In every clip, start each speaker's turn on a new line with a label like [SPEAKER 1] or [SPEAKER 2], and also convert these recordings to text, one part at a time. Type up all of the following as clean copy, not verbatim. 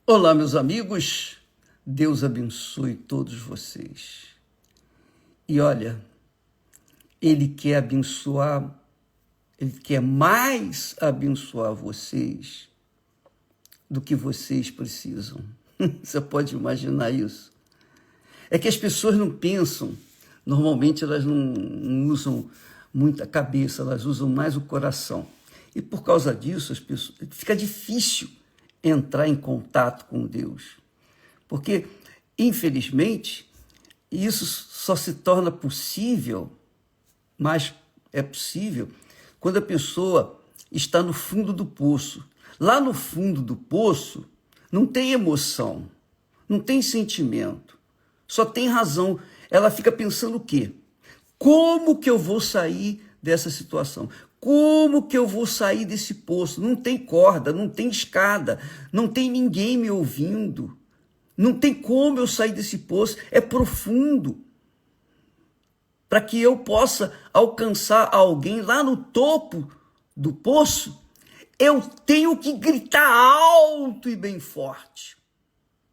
[SPEAKER 1] Olá, meus amigos, Deus abençoe todos vocês. E olha, Ele quer abençoar, Ele quer mais abençoar vocês do que vocês precisam. Você pode imaginar isso? É que as pessoas não pensam, normalmente elas não usam muita cabeça, elas usam mais o coração. E por causa disso, as pessoas, fica difícil entrar em contato com Deus. Porque, infelizmente, isso só se torna possível, mas é possível, quando a pessoa está no fundo do poço. Lá no fundo do poço, não tem emoção, não tem sentimento, só tem razão. Ela fica pensando o quê? Como que eu vou sair dessa situação? Como que eu vou sair desse poço? Não tem corda, não tem escada, não tem ninguém me ouvindo. Não tem como eu sair desse poço, é profundo. Para que eu possa alcançar alguém lá no topo do poço, eu tenho que gritar alto e bem forte.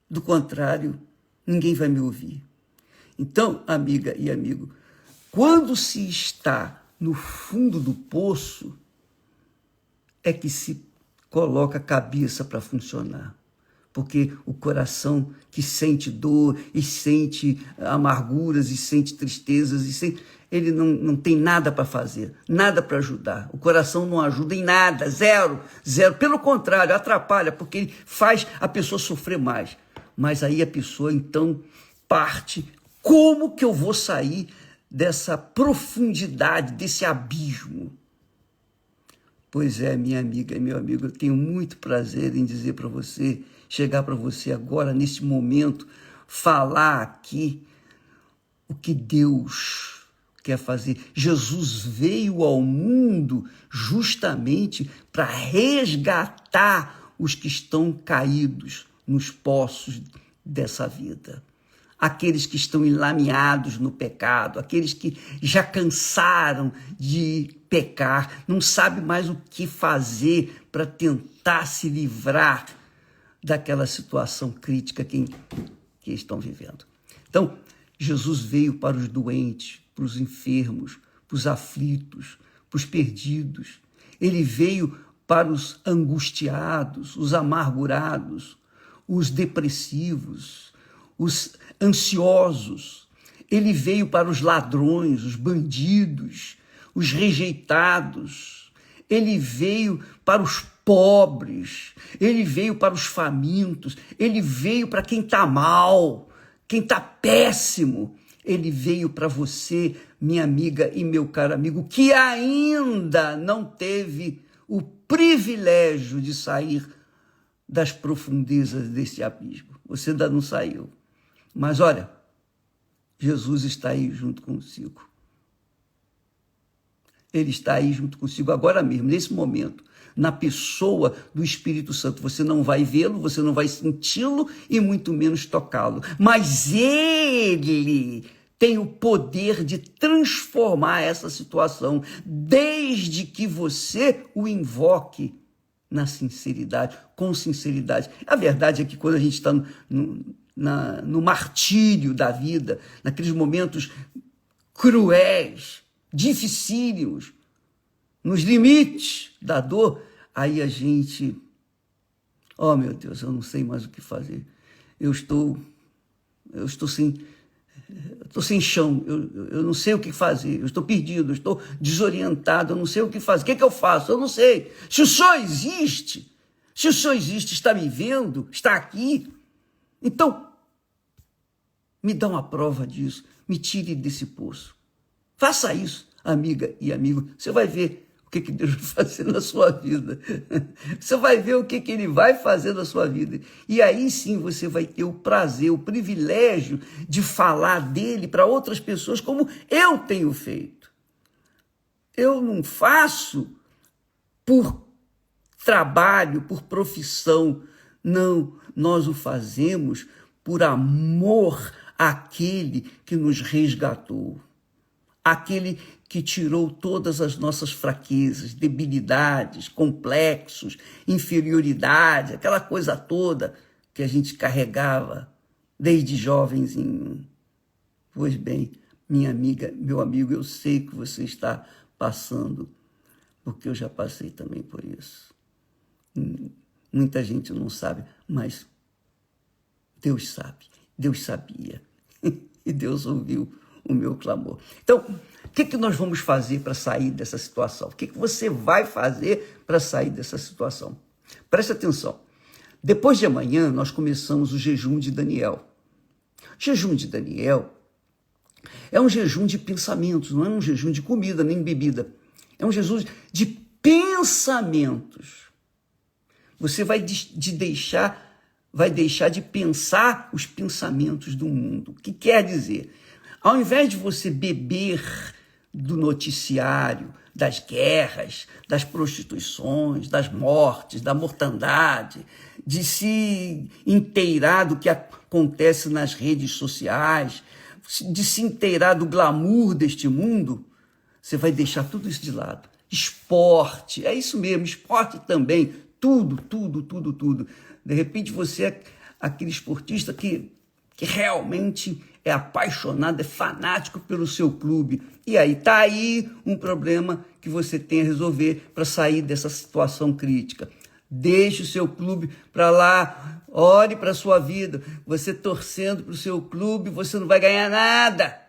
[SPEAKER 1] Do contrário, ninguém vai me ouvir. Então, amiga e amigo, quando se está no fundo do poço, é que se coloca a cabeça para funcionar. Porque o coração que sente dor e sente amarguras e sente tristezas, ele não tem nada para fazer, nada para ajudar. O coração não ajuda em nada, zero. Pelo contrário, atrapalha, porque ele faz a pessoa sofrer mais. Mas aí a pessoa, então, parte. Como que eu vou sair dessa profundidade, desse abismo? Pois é, minha amiga e meu amigo, eu tenho muito prazer em dizer para você, chegar para você agora, nesse momento, falar aqui o que Deus quer fazer. Jesus veio ao mundo justamente para resgatar os que estão caídos nos poços dessa vida. Aqueles que estão enlameados no pecado, aqueles que já cansaram de pecar, não sabem mais o que fazer para tentar se livrar daquela situação crítica que estão vivendo. Então, Jesus veio para os doentes, para os enfermos, para os aflitos, para os perdidos. Ele veio para os angustiados, os amargurados, os depressivos, os ansiosos. Ele veio para os ladrões, os bandidos, os rejeitados. Ele veio para os pobres. Ele veio para os famintos. Ele veio para quem está mal, quem está péssimo. Ele veio para você, minha amiga e meu caro amigo, que ainda não teve o privilégio de sair das profundezas desse abismo. Você ainda não saiu. Mas olha, Jesus está aí junto consigo. Ele está aí junto consigo agora mesmo, nesse momento, na pessoa do Espírito Santo. Você não vai vê-lo, você não vai senti-lo e muito menos tocá-lo. Mas ele tem o poder de transformar essa situação, desde que você o invoque na sinceridade, com sinceridade. A verdade é que quando a gente está no martírio da vida, naqueles momentos cruéis, dificílimos, nos limites da dor, aí a gente, oh meu Deus, eu não sei mais o que fazer. Eu estou sem chão, eu não sei o que fazer, eu estou perdido, eu estou desorientado, eu não sei o que fazer. O que é que eu faço? Eu não sei. Se o Senhor existe, está me vendo, está aqui, então me dá uma prova disso, me tire desse poço. Faça isso, amiga e amigo, você vai ver o que Deus vai fazer na sua vida. Você vai ver o que Ele vai fazer na sua vida. E aí sim você vai ter o prazer, o privilégio de falar dele para outras pessoas, como eu tenho feito. Eu não faço por trabalho, por profissão. Não, nós o fazemos por amor àquele que nos resgatou. Aquele que tirou todas as nossas fraquezas, debilidades, complexos, inferioridade, aquela coisa toda, que a gente carregava desde jovenzinho. Pois bem, minha amiga, meu amigo, eu sei que você está passando, porque eu já passei também por isso. Muita gente não sabe, mas Deus sabe, Deus sabia, e Deus ouviu o meu clamor. Então, o que nós vamos fazer para sair dessa situação? O que você vai fazer para sair dessa situação? Preste atenção. Depois de amanhã, nós começamos o jejum de Daniel. O jejum de Daniel é um jejum de pensamentos, não é um jejum de comida nem bebida. É um jejum de pensamentos. Você vai deixar de pensar os pensamentos do mundo. O que quer dizer? Ao invés de você beber do noticiário, das guerras, das prostituições, das mortes, da mortandade, de se inteirar do que acontece nas redes sociais, de se inteirar do glamour deste mundo, você vai deixar tudo isso de lado. Esporte, é isso mesmo, esporte também, tudo. De repente você é aquele esportista que realmente é apaixonado, é fanático pelo seu clube. E aí está aí um problema que você tem a resolver para sair dessa situação crítica. Deixe o seu clube para lá, ore para a sua vida. Você torcendo para o seu clube, você não vai ganhar nada.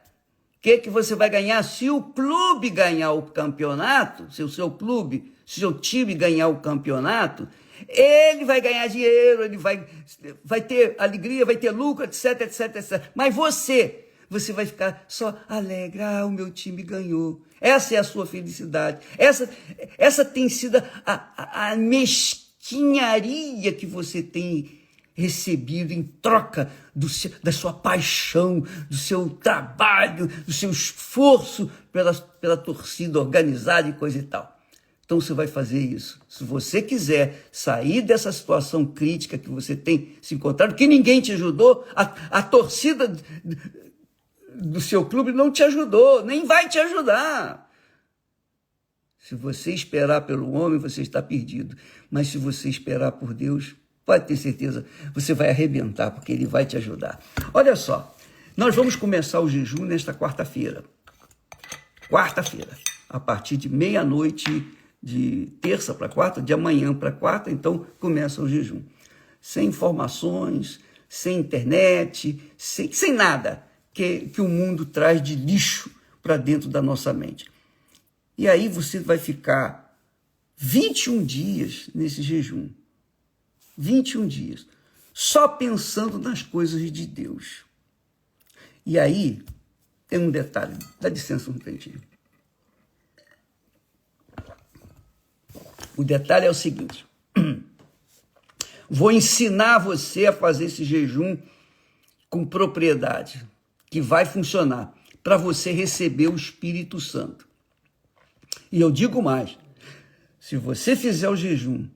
[SPEAKER 1] O que você vai ganhar se o clube ganhar o campeonato? Se o seu clube, se o seu time ganhar o campeonato, ele vai ganhar dinheiro, ele vai ter alegria, vai ter lucro, etc. Mas você vai ficar só alegre. O meu time ganhou. Essa é a sua felicidade. Essa tem sido a mesquinharia que você tem recebido em troca da sua paixão, do seu trabalho, do seu esforço pela torcida organizada e coisa e tal. Então você vai fazer isso. Se você quiser sair dessa situação crítica que você tem se encontrado, que ninguém te ajudou, a torcida do seu clube não te ajudou, nem vai te ajudar. Se você esperar pelo homem, você está perdido. Mas se você esperar por Deus, pode ter certeza, você vai arrebentar, porque Ele vai te ajudar. Olha só, nós vamos começar o jejum nesta quarta-feira. Quarta-feira, a partir de meia-noite, de terça para quarta, de amanhã para quarta, então começa o jejum. Sem informações, sem internet, sem nada que o mundo traz de lixo para dentro da nossa mente. E aí você vai ficar 21 dias nesse jejum. 21 dias. Só pensando nas coisas de Deus. E aí, tem um detalhe. Dá licença um momentinho. O detalhe é o seguinte. Vou ensinar você a fazer esse jejum com propriedade, que vai funcionar, para você receber o Espírito Santo. E eu digo mais, se você fizer o jejum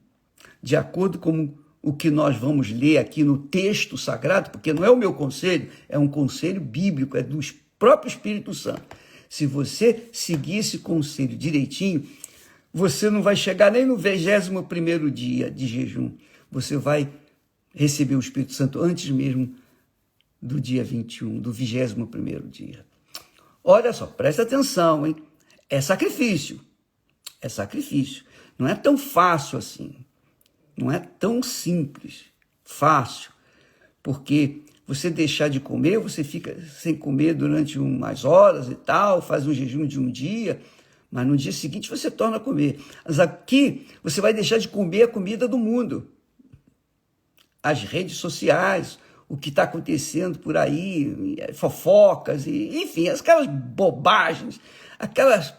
[SPEAKER 1] de acordo com o que nós vamos ler aqui no texto sagrado, porque não é o meu conselho, é um conselho bíblico, é do próprio Espírito Santo. Se você seguir esse conselho direitinho, você não vai chegar nem no 21º dia de jejum. Você vai receber o Espírito Santo antes mesmo do dia 21, do 21º dia. Olha só, presta atenção, hein? É sacrifício. É sacrifício. Não é tão fácil assim. Não é tão simples, fácil. Porque você deixar de comer, você fica sem comer durante umas horas e tal, faz um jejum de um dia, mas no dia seguinte você torna a comer. Mas aqui você vai deixar de comer a comida do mundo. As redes sociais, o que está acontecendo por aí, fofocas, enfim, aquelas bobagens, aquelas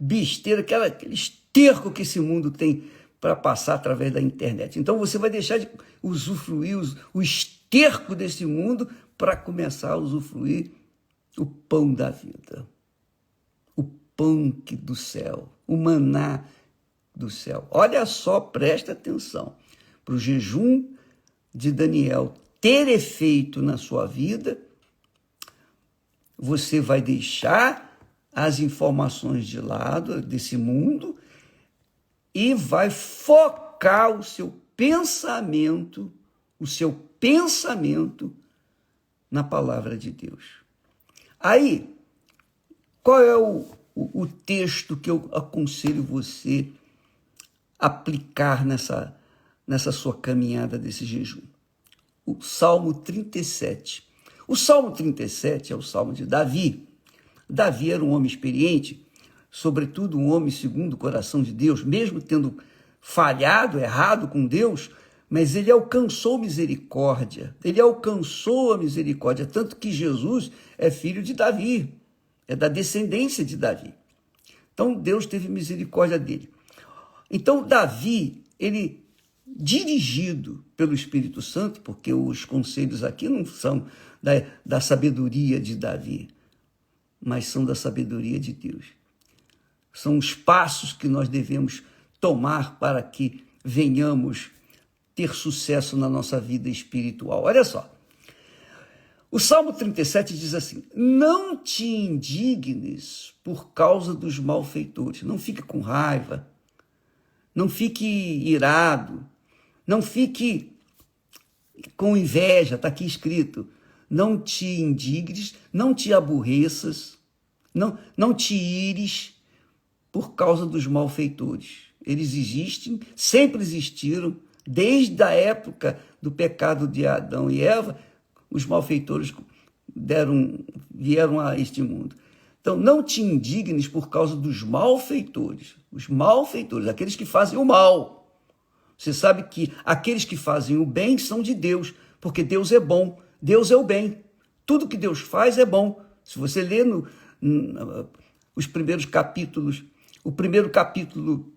[SPEAKER 1] besteiras, aquele esterco que esse mundo tem para passar através da internet. Então você vai deixar de usufruir o esterco desse mundo para começar a usufruir o pão da vida, o pão do céu, o maná do céu. Olha só, presta atenção, para o jejum de Daniel ter efeito na sua vida, você vai deixar as informações de lado desse mundo e vai focar o seu pensamento o seu pensamento na palavra de Deus. Aí, qual é o texto que eu aconselho você aplicar nessa sua caminhada desse jejum? O Salmo 37. O Salmo 37 é o Salmo de Davi. Davi era um homem experiente, sobretudo um homem segundo o coração de Deus, mesmo tendo falhado, errado com Deus, mas ele alcançou misericórdia. Ele alcançou a misericórdia, tanto que Jesus é filho de Davi, é da descendência de Davi. Então Deus teve misericórdia dele. Então Davi, ele, dirigido pelo Espírito Santo, porque os conselhos aqui não são da sabedoria de Davi, mas são da sabedoria de Deus. São os passos que nós devemos tomar para que venhamos ter sucesso na nossa vida espiritual. Olha só, o Salmo 37 diz assim: não te indignes por causa dos malfeitores. Não fique com raiva, não fique irado, não fique com inveja, está aqui escrito. Não te indignes, não te aborreças, não te ires por causa dos malfeitores. Eles existem, sempre existiram, desde a época do pecado de Adão e Eva, os malfeitores vieram a este mundo. Então, não te indignes por causa dos malfeitores. Os malfeitores, aqueles que fazem o mal. Você sabe que aqueles que fazem o bem são de Deus, porque Deus é bom, Deus é o bem. Tudo que Deus faz é bom. Se você ler os primeiros capítulos, o primeiro capítulo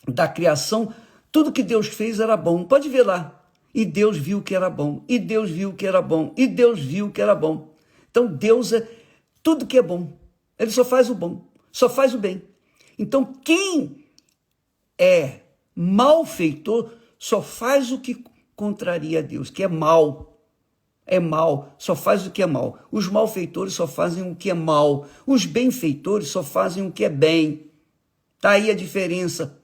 [SPEAKER 1] da criação, tudo que Deus fez era bom. Pode ver lá. E Deus viu que era bom, e Deus viu que era bom, e Deus viu que era bom. Então Deus é tudo que é bom. Ele só faz o bom, só faz o bem. Então quem é malfeitor só faz o que contraria a Deus, que é mal. É mal, só faz o que é mal. Os malfeitores só fazem o que é mal. Os benfeitores só fazem o que é bem. Está aí a diferença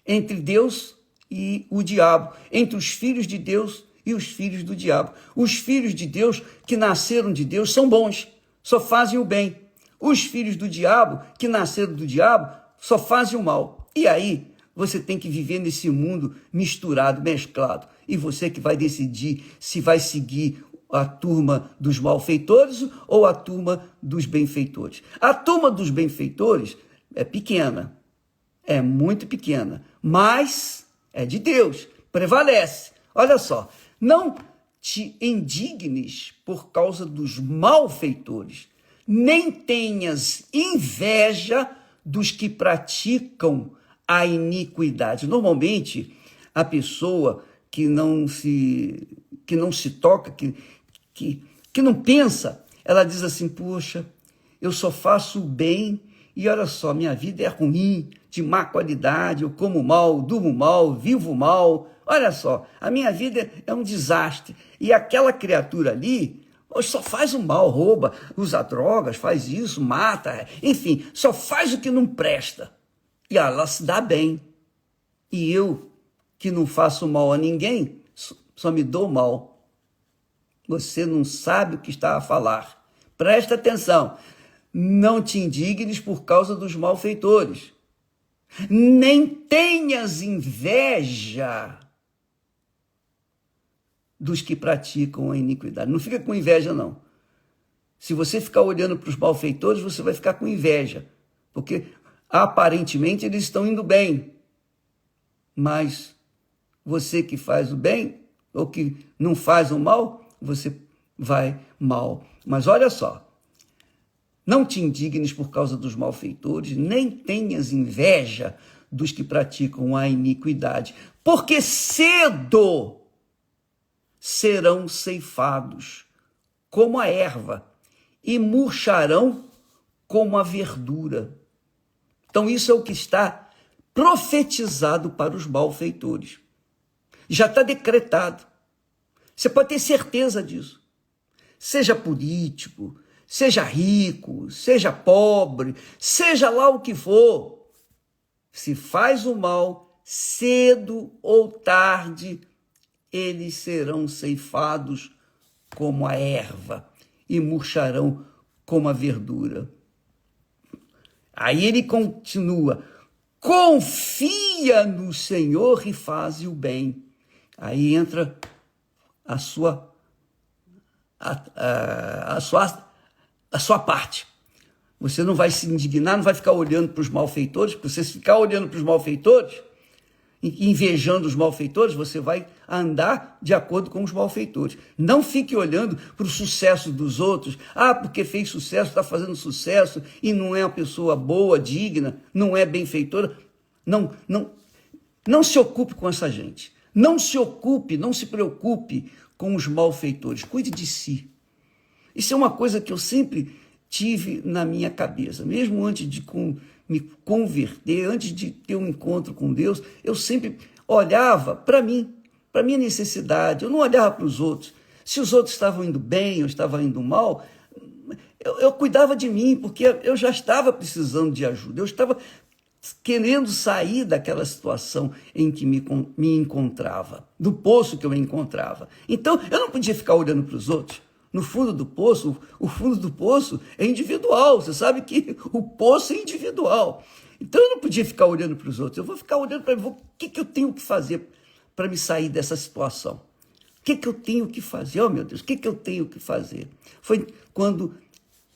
[SPEAKER 1] entre Deus e o diabo, entre os filhos de Deus e os filhos do diabo. Os filhos de Deus que nasceram de Deus são bons, só fazem o bem. Os filhos do diabo que nasceram do diabo só fazem o mal. E aí você tem que viver nesse mundo misturado, mesclado. E você que vai decidir se vai seguir a turma dos malfeitores ou a turma dos benfeitores. A turma dos benfeitores é pequena, é muito pequena, mas é de Deus, prevalece. Olha só, não te indignes por causa dos malfeitores, nem tenhas inveja dos que praticam a iniquidade. Normalmente, a pessoa que não se toca, que não pensa, ela diz assim: poxa, eu só faço o bem e olha só, minha vida é ruim, de má qualidade, eu como mal, durmo mal, vivo mal, olha só, a minha vida é um desastre. E aquela criatura ali só faz o mal, rouba, usa drogas, faz isso, mata, enfim, só faz o que não presta. E ela se dá bem. E eu, que não faço mal a ninguém, só me dou mal. Você não sabe o que está a falar. Presta atenção. Não te indignes por causa dos malfeitores. Nem tenhas inveja dos que praticam a iniquidade. Não fica com inveja, não. Se você ficar olhando para os malfeitores, você vai ficar com inveja. Porque, aparentemente, eles estão indo bem. Mas você que faz o bem, ou que não faz o mal, você vai mal. Mas olha só, não te indignes por causa dos malfeitores, nem tenhas inveja dos que praticam a iniquidade, porque cedo serão ceifados como a erva e murcharão como a verdura. Então isso é o que está profetizado para os malfeitores. Já está decretado. Você pode ter certeza disso. Seja político, seja rico, seja pobre, seja lá o que for. Se faz o mal, cedo ou tarde, eles serão ceifados como a erva e murcharão como a verdura. Aí ele continua: confia no Senhor e faze o bem. Aí entra a sua parte. Você não vai se indignar, não vai ficar olhando para os malfeitores, porque se você ficar olhando para os malfeitores, invejando os malfeitores, você vai andar de acordo com os malfeitores. Não fique olhando para o sucesso dos outros. Porque fez sucesso, está fazendo sucesso e não é uma pessoa boa, digna, não é benfeitora. Não se ocupe com essa gente. Não se preocupe com os malfeitores. Cuide de si. Isso é uma coisa que eu sempre tive na minha cabeça. Mesmo antes de me converter, antes de ter um encontro com Deus, eu sempre olhava para mim, para minha necessidade. Eu não olhava para os outros. Se os outros estavam indo bem ou estavam indo mal, eu cuidava de mim, porque eu já estava precisando de ajuda. Eu estava querendo sair daquela situação em que me encontrava, do poço que eu me encontrava. Então, eu não podia ficar olhando para os outros. No fundo do poço, o fundo do poço é individual. Você sabe que o poço é individual. Então, eu não podia ficar olhando para os outros. Eu vou ficar olhando para mim, o que eu tenho que fazer para me sair dessa situação? O que eu tenho que fazer? Oh, meu Deus, o que eu tenho que fazer? Foi quando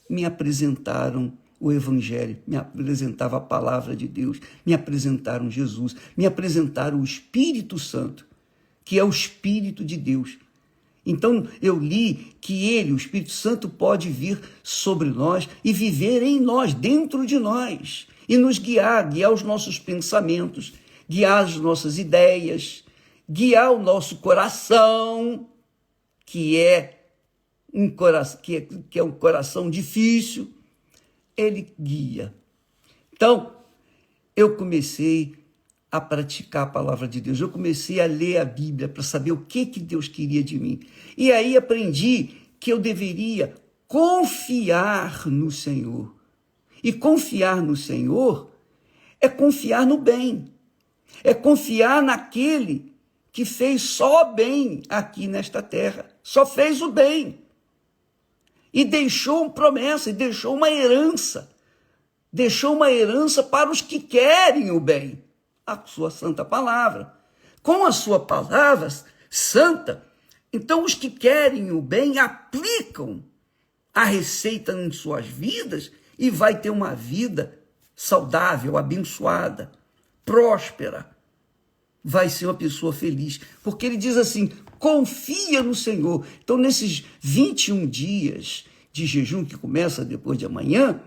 [SPEAKER 1] me apresentaram o Evangelho, me apresentava a palavra de Deus, me apresentaram Jesus, me apresentaram o Espírito Santo, que é o Espírito de Deus. Então, eu li que ele, o Espírito Santo, pode vir sobre nós e viver em nós, dentro de nós, e nos guiar os nossos pensamentos, guiar as nossas ideias, guiar o nosso coração, que é um coração difícil. Ele guia. Então, eu comecei a praticar a palavra de Deus. Eu comecei a ler a Bíblia para saber o que Deus queria de mim. E aí aprendi que eu deveria confiar no Senhor. E confiar no Senhor é confiar no bem. É confiar naquele que fez só bem aqui nesta terra. Só fez o bem. E deixou uma promessa, e deixou uma herança. Deixou uma herança para os que querem o bem. A sua santa palavra. Com a sua palavra santa, então os que querem o bem aplicam a receita em suas vidas e vai ter uma vida saudável, abençoada, próspera. Vai ser uma pessoa feliz. Porque ele diz assim: confia no Senhor. Então, nesses 21 dias de jejum que começa depois de amanhã,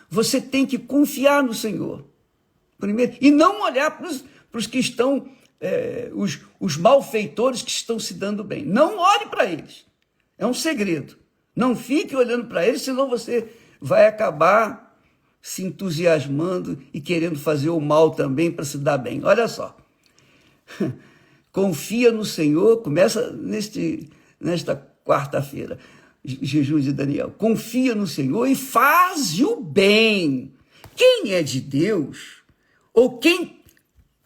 [SPEAKER 1] você tem que confiar no Senhor. Primeiro, e não olhar para os que estão, os malfeitores que estão se dando bem. Não olhe para eles. É um segredo. Não fique olhando para eles, senão você vai acabar se entusiasmando e querendo fazer o mal também para se dar bem. Olha só. Confia no Senhor, começa nesta quarta-feira, jejum de Daniel. Confia no Senhor e faz o bem. Quem é de Deus, ou quem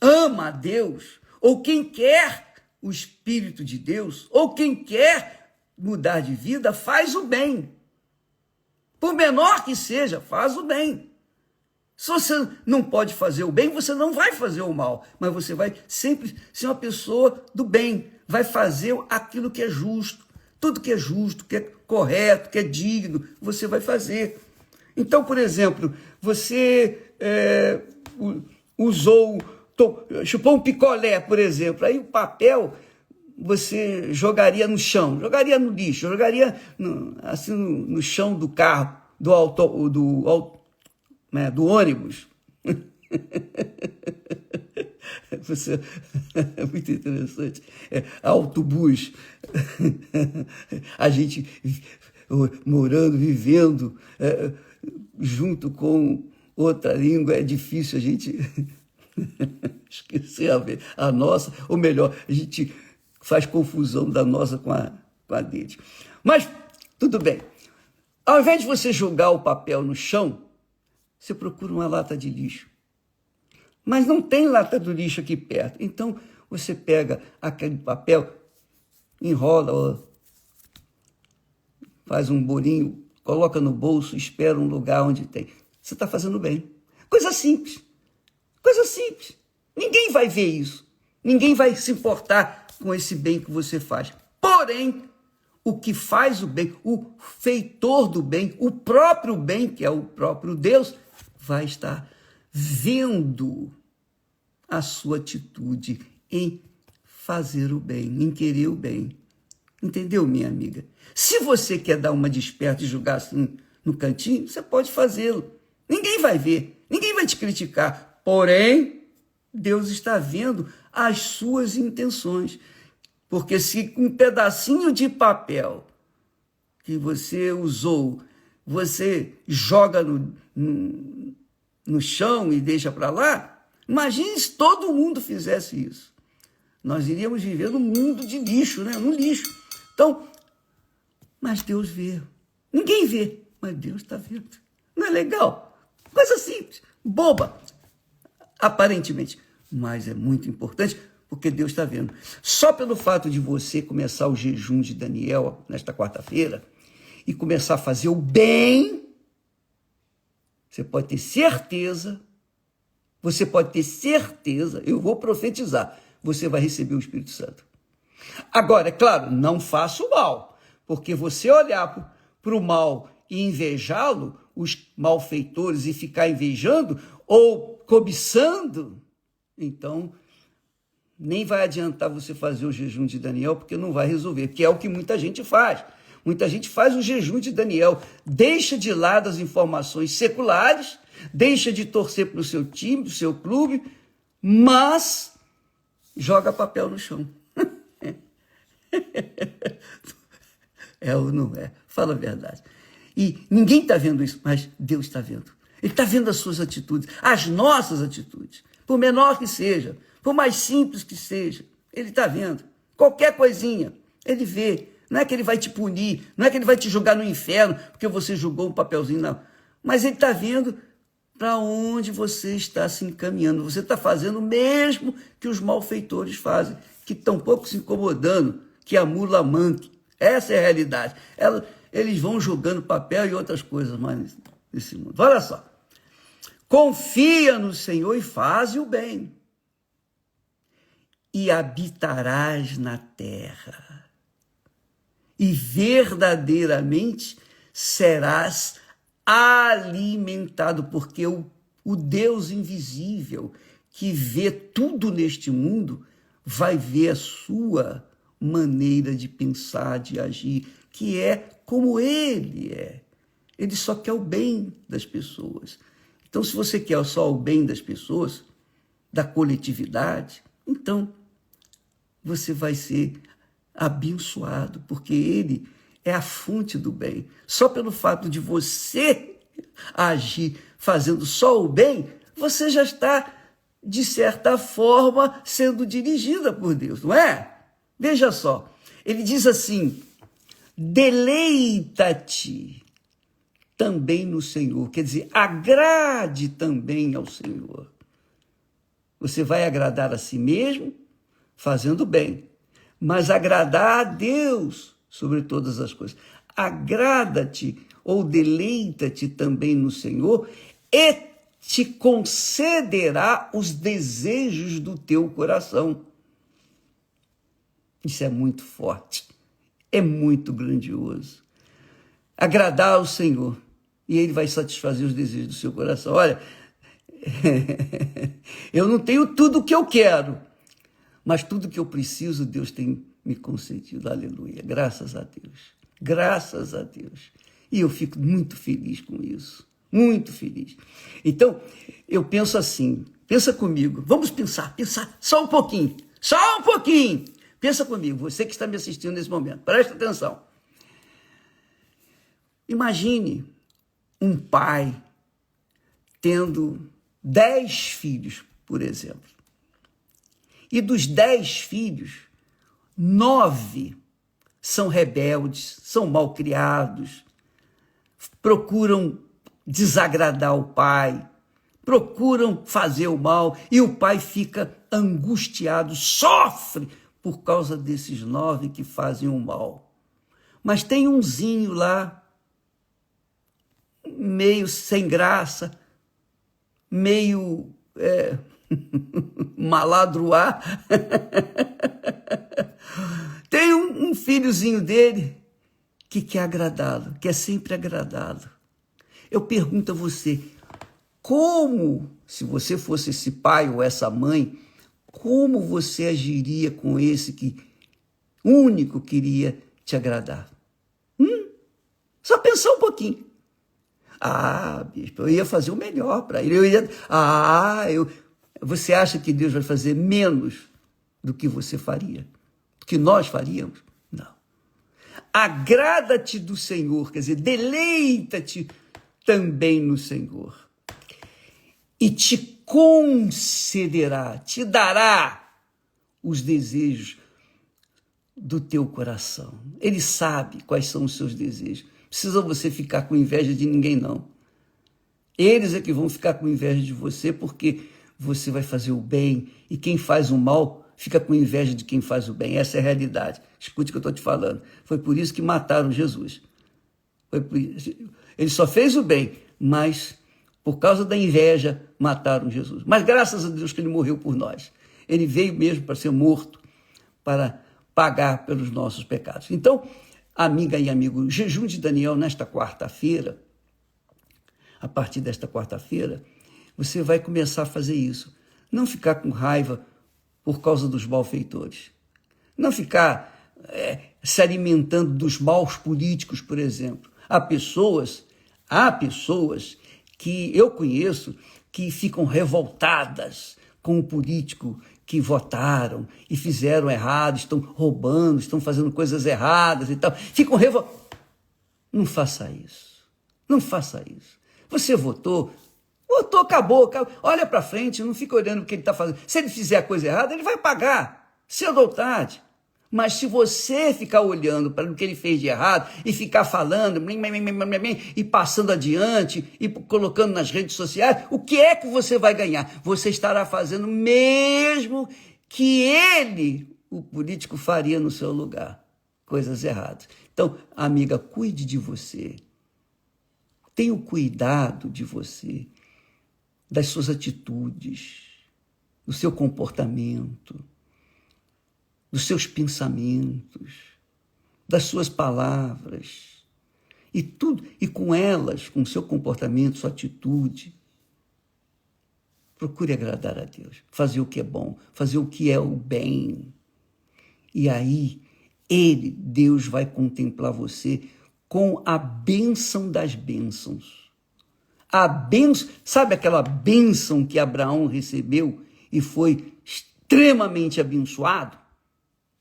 [SPEAKER 1] ama a Deus, ou quem quer o Espírito de Deus, ou quem quer mudar de vida, faz o bem. Por menor que seja, faz o bem. Se você não pode fazer o bem, você não vai fazer o mal, mas você vai sempre ser uma pessoa do bem, vai fazer aquilo que é justo, tudo que é justo, que é correto, que é digno, você vai fazer. Então, por exemplo, você chupou um picolé, por exemplo, aí o papel você jogaria no chão, jogaria no lixo, jogaria no chão do carro, do ônibus. É muito interessante. Autobus. A gente morando, vivendo junto com outra língua, é difícil a gente esquecer a nossa, ou melhor, a gente faz confusão da nossa com a dele. Mas, tudo bem. Ao invés de você jogar o papel no chão, você procura uma lata de lixo. Mas não tem lata do lixo aqui perto. Então, você pega aquele papel, enrola, ó, faz um bolinho, coloca no bolso, espera um lugar onde tem. Você está fazendo bem. Coisa simples. Coisa simples. Ninguém vai ver isso. Ninguém vai se importar com esse bem que você faz. Porém, o que faz o bem, o feitor do bem, o próprio bem, que é o próprio Deus, vai estar vendo a sua atitude em fazer o bem, em querer o bem. Entendeu, minha amiga? Se você quer dar uma desperta e jogar assim no cantinho, você pode fazê-lo. Ninguém vai ver, ninguém vai te criticar. Porém, Deus está vendo as suas intenções. Porque se um pedacinho de papel que você usou, você joga no chão e deixa para lá, imagine se todo mundo fizesse isso. Nós iríamos viver num mundo de lixo, né? No lixo. Então, mas Deus vê. Ninguém vê, mas Deus está vendo. Não é legal? Coisa simples, boba, aparentemente. Mas é muito importante, porque Deus está vendo. Só pelo fato de você começar o jejum de Daniel nesta quarta-feira e começar a fazer o bem, você pode ter certeza, eu vou profetizar, você vai receber o Espírito Santo. Agora, é claro, não faça o mal, porque você olhar para o mal e invejá-lo, os malfeitores, e ficar invejando ou cobiçando, então nem vai adiantar você fazer o jejum de Daniel, porque não vai resolver, que é o que muita gente faz. Muita gente faz o jejum de Daniel, deixa de lado as informações seculares, deixa de torcer para o seu time, para o seu clube, mas joga papel no chão. É ou não é? Fala a verdade. E ninguém está vendo isso, mas Deus está vendo. Ele está vendo as suas atitudes, as nossas atitudes, por menor que seja, por mais simples que seja, ele está vendo. Qualquer coisinha, ele vê. Não é que ele vai te punir, não é que ele vai te jogar no inferno porque você jogou um papelzinho, não. Mas ele está vendo para onde você está se encaminhando. Você está fazendo o mesmo que os malfeitores fazem, que estão pouco se incomodando, que a mula manque. Essa é a realidade. Eles vão jogando papel e outras coisas mais nesse mundo. Olha só. Confia no Senhor e faz o bem, e habitarás na terra, e verdadeiramente serás alimentado, porque o Deus invisível, que vê tudo neste mundo, vai ver a sua maneira de pensar, de agir, que é como ele é. Ele só quer o bem das pessoas. Então, se você quer só o bem das pessoas, da coletividade, então você vai ser abençoado, porque ele é a fonte do bem. Só pelo fato de você agir fazendo só o bem, você já está, de certa forma, sendo dirigida por Deus, não é? Veja só, ele diz assim, deleita-te também no Senhor, quer dizer, agrade também ao Senhor. Você vai agradar a si mesmo fazendo bem, mas agradar a Deus sobre todas as coisas. Agrada-te ou deleita-te também no Senhor e te concederá os desejos do teu coração. Isso é muito forte, é muito grandioso. Agradar ao Senhor e ele vai satisfazer os desejos do seu coração. Olha, eu não tenho tudo o que eu quero, mas tudo que eu preciso, Deus tem me concedido. Aleluia. Graças a Deus. Graças a Deus. E eu fico muito feliz com isso. Muito feliz. Então, eu penso assim, pensa comigo. Vamos pensar só um pouquinho. Só um pouquinho. Pensa comigo, você que está me assistindo nesse momento. Presta atenção. Imagine um pai tendo 10 filhos, por exemplo. E dos 10 filhos, 9 são rebeldes, são malcriados, procuram desagradar o pai, procuram fazer o mal, e o pai fica angustiado, sofre por causa desses 9 que fazem o mal. Mas tem umzinho lá, meio sem graça, meio maladroar. Tem um filhozinho dele que quer agradá-lo, quer sempre agradá-lo. Eu pergunto a você, como, se você fosse esse pai ou essa mãe, como você agiria com esse que único queria te agradar? Só pensar um pouquinho. Bispo, eu ia fazer o melhor para ele. Você acha que Deus vai fazer menos do que você faria? Do que nós faríamos? Não. Agrada-te do Senhor, quer dizer, deleita-te também no Senhor. E te concederá, te dará os desejos do teu coração. Ele sabe quais são os seus desejos. Não precisa você ficar com inveja de ninguém, não. Eles é que vão ficar com inveja de você porque você vai fazer o bem e quem faz o mal fica com inveja de quem faz o bem. Essa é a realidade. Escute o que eu estou te falando. Foi por isso que mataram Jesus. Ele só fez o bem, mas por causa da inveja mataram Jesus. Mas graças a Deus que ele morreu por nós. Ele veio mesmo para ser morto, para pagar pelos nossos pecados. Então, amiga e amigo, o jejum de Daniel nesta quarta-feira, a partir desta quarta-feira, você vai começar a fazer isso. Não ficar com raiva por causa dos malfeitores. Não ficar se alimentando dos maus políticos, por exemplo. Há pessoas que eu conheço que ficam revoltadas com o político que votaram e fizeram errado, estão roubando, estão fazendo coisas erradas e tal. Ficam revoltadas. Não faça isso. Não faça isso. Você votou, acabou. Olha para frente, não fica olhando o que ele está fazendo. Se ele fizer a coisa errada, ele vai pagar, cedo ou tarde. Mas se você ficar olhando para o que ele fez de errado e ficar falando e passando adiante e colocando nas redes sociais, o que é que você vai ganhar? Você estará fazendo mesmo que ele, o político, faria no seu lugar. Coisas erradas. Então, amiga, cuide de você. Tenha o cuidado de você, das suas atitudes, do seu comportamento, dos seus pensamentos, das suas palavras, e tudo, e com elas, com o seu comportamento, sua atitude, procure agradar a Deus, fazer o que é bom, fazer o que é o bem. E aí, Deus vai contemplar você com a bênção das bênçãos. A bênção, sabe aquela bênção que Abraão recebeu e foi extremamente abençoado?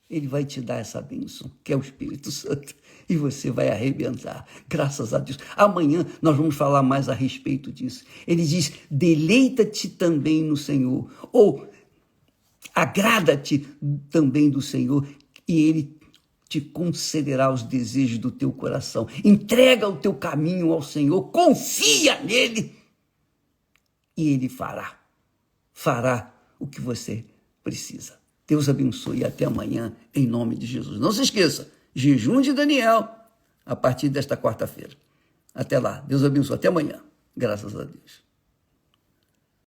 [SPEAKER 1] Ele vai te dar essa bênção, que é o Espírito Santo, e você vai arrebentar, graças a Deus. Amanhã nós vamos falar mais a respeito disso. Ele diz, deleita-te também no Senhor, ou agrada-te também do Senhor, e Ele te concederá os desejos do teu coração. Entrega o teu caminho ao Senhor, confia nele, e Ele fará o que você precisa. Deus abençoe e até amanhã, em nome de Jesus. Não se esqueça, jejum de Daniel, a partir desta quarta-feira. Até lá, Deus abençoe, até amanhã, graças a Deus.